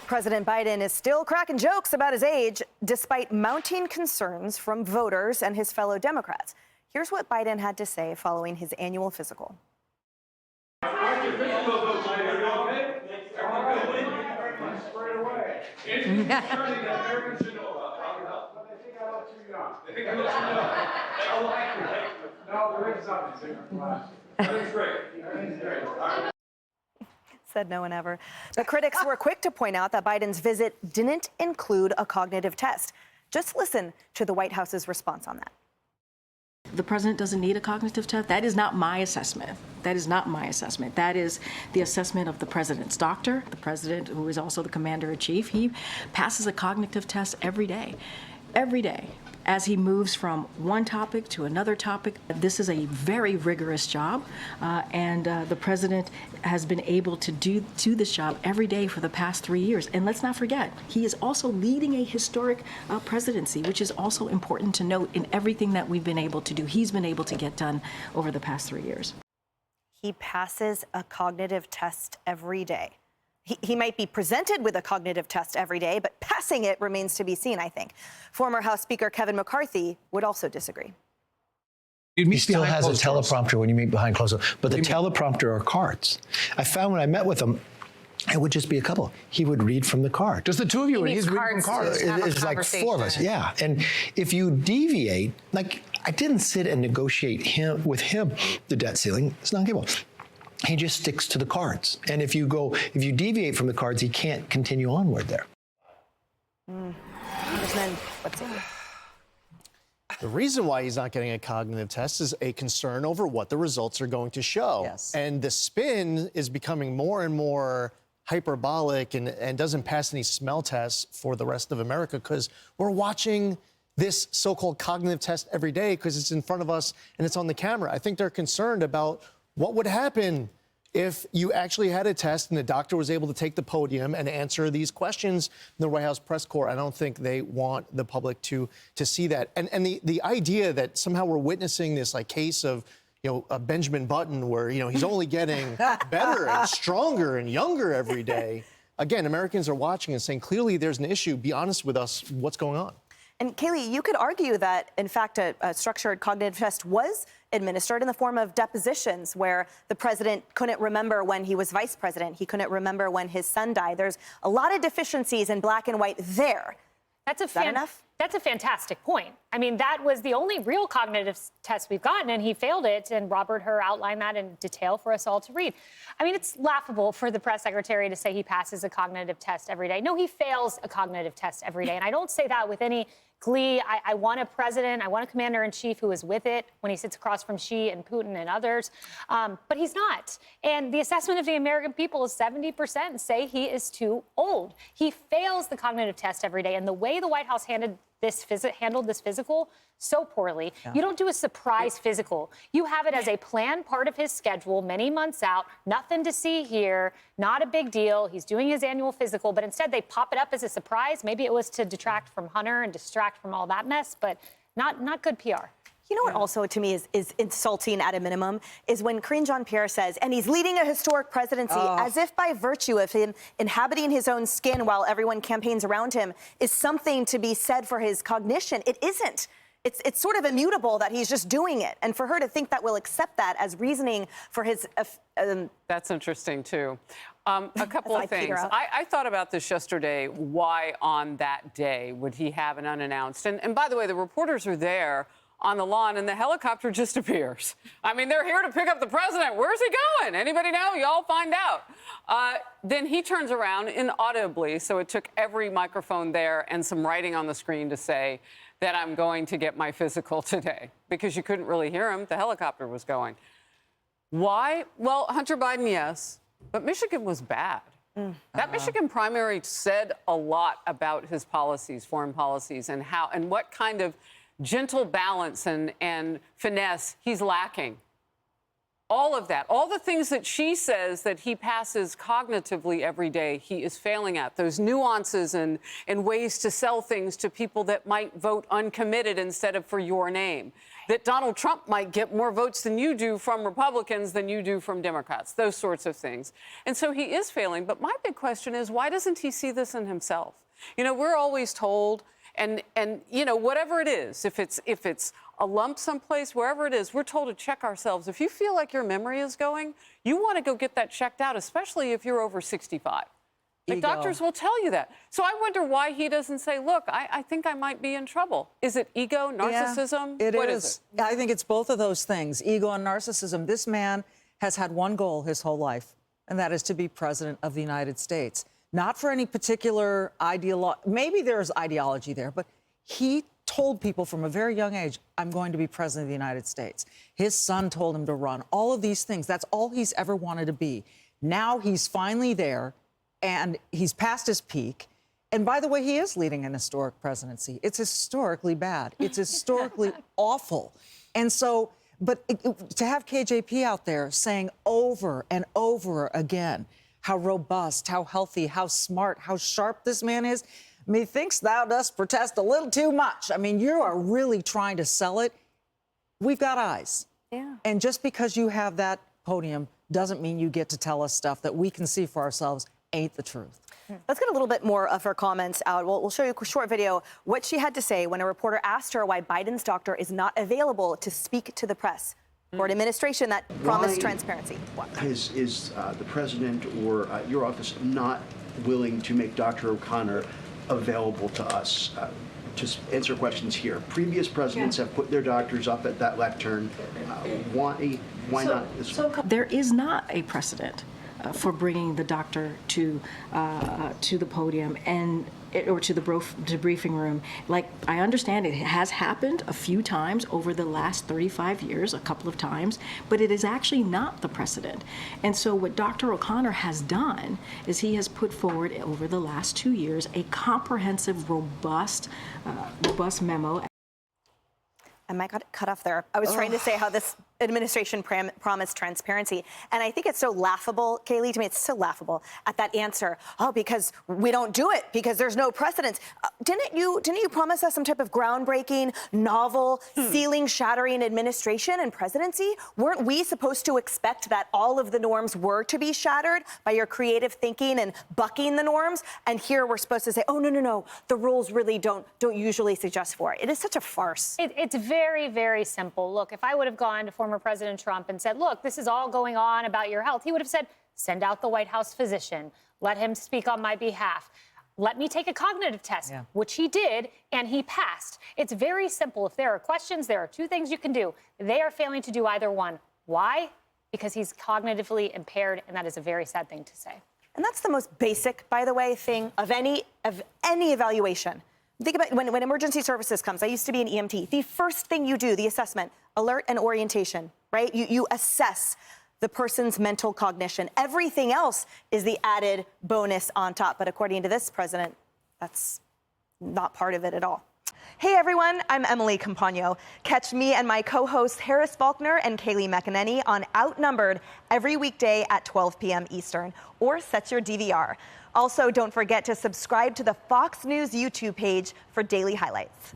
President Biden is still cracking jokes about his age, despite mounting concerns from voters and his fellow Democrats. Here's what Biden had to say following his annual physical. Said no one ever. The critics were quick to point out that Biden's visit didn't include a cognitive test. Just listen to the White House's response on that. The president doesn't need a cognitive test. That is not my assessment. That is not my assessment. That is the assessment of the president's doctor, the president, who is also the commander-in-chief. He passes a cognitive test every day, as he moves from one topic to another topic. This is a very rigorous job, and the president has been able to do this job every day for the past 3 years. And let's not forget, he is also leading a historic presidency, which is also important to note in everything that we've been able to do. He's been able to get done over the past 3 years. He passes a cognitive test every day. He might be presented with a cognitive test every day, but passing it remains to be seen, I think. Former House Speaker Kevin McCarthy would also disagree. He still has a teleprompter when you meet behind closed doors, but the teleprompter are cards. I found when I met with him, it would just be a couple. He would read from the card. Just the two of you, and he's reading from cards. It's like four of us, yeah. And if you deviate, like I didn't sit and negotiate with him the debt ceiling. It's not capable. He just sticks to the cards. And if you deviate from the cards, he can't continue onward there. The reason why he's not getting a cognitive test is a concern over what the results are going to show. Yes. And the spin is becoming more and more hyperbolic and doesn't pass any smell tests for the rest of America because we're watching this so-called cognitive test every day because it's in front of us and it's on the camera. I think they're concerned about what would happen if you actually had a test and the doctor was able to take the podium and answer these questions in the White House press corps. I don't think they want the public to see that. And the idea that somehow we're witnessing this like case of, a Benjamin Button where, he's only getting better and stronger and younger every day. Again, Americans are watching and saying, clearly there's an issue. Be honest with us. What's going on? And Kayleigh, you could argue that, in fact, a structured cognitive test was administered in the form of depositions where the president couldn't remember when he was vice president. He couldn't remember when his son died. There's a lot of deficiencies in black and white there. Is that enough? That's a fantastic point. I mean, that was the only real cognitive test we've gotten, and he failed it. And Robert Hur outlined that in detail for us all to read. I mean, it's laughable for the press secretary to say he passes a cognitive test every day. No, he fails a cognitive test every day. And I don't say that with any glee. I want a president, I want a commander-in-chief who is with it when he sits across from Xi and Putin and others. But he's not. And the assessment of the American people is 70% say he is too old. He fails the cognitive test every day. And the way the White House handled this physical so poorly. Yeah. You don't do a surprise physical. You have it as a planned part of his schedule many months out, nothing to see here, not a big deal. He's doing his annual physical, but instead they pop it up as a surprise. Maybe it was to detract from Hunter and distract from all that mess, but not good PR. You know what also to me is insulting at a minimum is when Karine Jean-Pierre says, and he's leading a historic presidency as if by virtue of him inhabiting his own skin while everyone campaigns around him is something to be said for his cognition. It isn't. It's sort of immutable that he's just doing it. And for her to think that we'll accept that as reasoning for his... That's interesting, too. A couple of things. I thought about this yesterday. Why on that day would he have an unannounced? And by the way, the reporters are there on the lawn, and the helicopter just appears. I mean, they're here to pick up the president. Where's he going? Anybody know? Y'all find out. Then he turns around inaudibly, so it took every microphone there and some writing on the screen to say that I'm going to get my physical today, because you couldn't really hear him. The helicopter was going. Why? Well, Hunter Biden, yes, but Michigan was bad. That Michigan primary said a lot about his policies, foreign policies, and what kind of gentle balance and finesse he's lacking. all of that, all the things that she says that he passes cognitively every day, he is failing at. Those nuances and ways to sell things to people that might vote uncommitted instead of for your name. That Donald Trump might get more votes than you do from Republicans than you do from Democrats, those sorts of things. And so he is failing. But my big question is, why doesn't he see this in himself? You know, we're always told, and you know, whatever it is, if it's a lump someplace, wherever it is, we're told to check ourselves. If you feel like your memory is going, you want to go get that checked out, especially if you're over 65. Like, doctors will tell you that. So I wonder why he doesn't say, look, I think I might be in trouble. Is it ego, narcissism? Yeah, What is it? I think it's both of those things, ego and narcissism. This man has had one goal his whole life, and that is to be president of the United States. Not for any particular ideology. Maybe there's ideology there, but he told people from a very young age, I'm going to be president of the United States. His son told him to run. All of these things, that's all he's ever wanted to be. Now he's finally there. And he's past his peak. And by the way, he is leading an historic presidency. It's historically bad. It's historically awful. And so, but to have KJP out there saying over and over again how robust, how healthy, how smart, how sharp this man is, methinks thou dost protest a little too much. I mean, you are really trying to sell it. We've got eyes. Yeah. And just because you have that podium doesn't mean you get to tell us stuff that we can see for ourselves ain't the truth. Let's get a little bit more of her comments out. We'll show you a short video, what she had to say when a reporter asked her why Biden's doctor is not available to speak to the press for an administration that promised transparency. Is the president or your office not willing to make Dr. O'Connor available to us to answer questions here? Previous presidents have put their doctors up at that lectern. Why not this one? There is not a precedent for bringing the doctor to the podium or to the briefing room. Like, I understand it has happened a few times over the last 35 years, a couple of times, but it is actually not the precedent. And so what Dr. O'Connor has done is he has put forward over the last 2 years a comprehensive, robust memo. I might got cut off there. I was trying to say how this administration promised transparency. And I think it's so laughable, Kaylee, to me, it's so laughable at that answer. Oh, because we don't do it, because there's no precedent. Didn't you promise us some type of groundbreaking, novel, ceiling-shattering administration and presidency? Weren't we supposed to expect that all of the norms were to be shattered by your creative thinking and bucking the norms? And here we're supposed to say, oh, no, the rules really don't usually suggest for it. It is such a farce. It's very, very simple. Look, if I would have gone to former President Trump and said, look, this is all going on about your health, he would have said, send out the White House physician. Let him speak on my behalf. Let me take a cognitive test, which he did, and he passed. It's very simple. If there are questions, there are two things you can do. They are failing to do either one. Why? Because he's cognitively impaired, and that is a very sad thing to say. And that's the most basic, by the way, thing of any evaluation. Think about when emergency services comes. I used to be an EMT. The first thing you do, the assessment, alert and orientation, right? You assess the person's mental cognition. Everything else is the added bonus on top. But according to this president, that's not part of it at all. Hey, everyone, I'm Emily Campagno. Catch me and my co-hosts Harris Faulkner and Kaylee McEnany on Outnumbered every weekday at 12 p.m. Eastern, or set your DVR. Also, don't forget to subscribe to the Fox News YouTube page for daily highlights.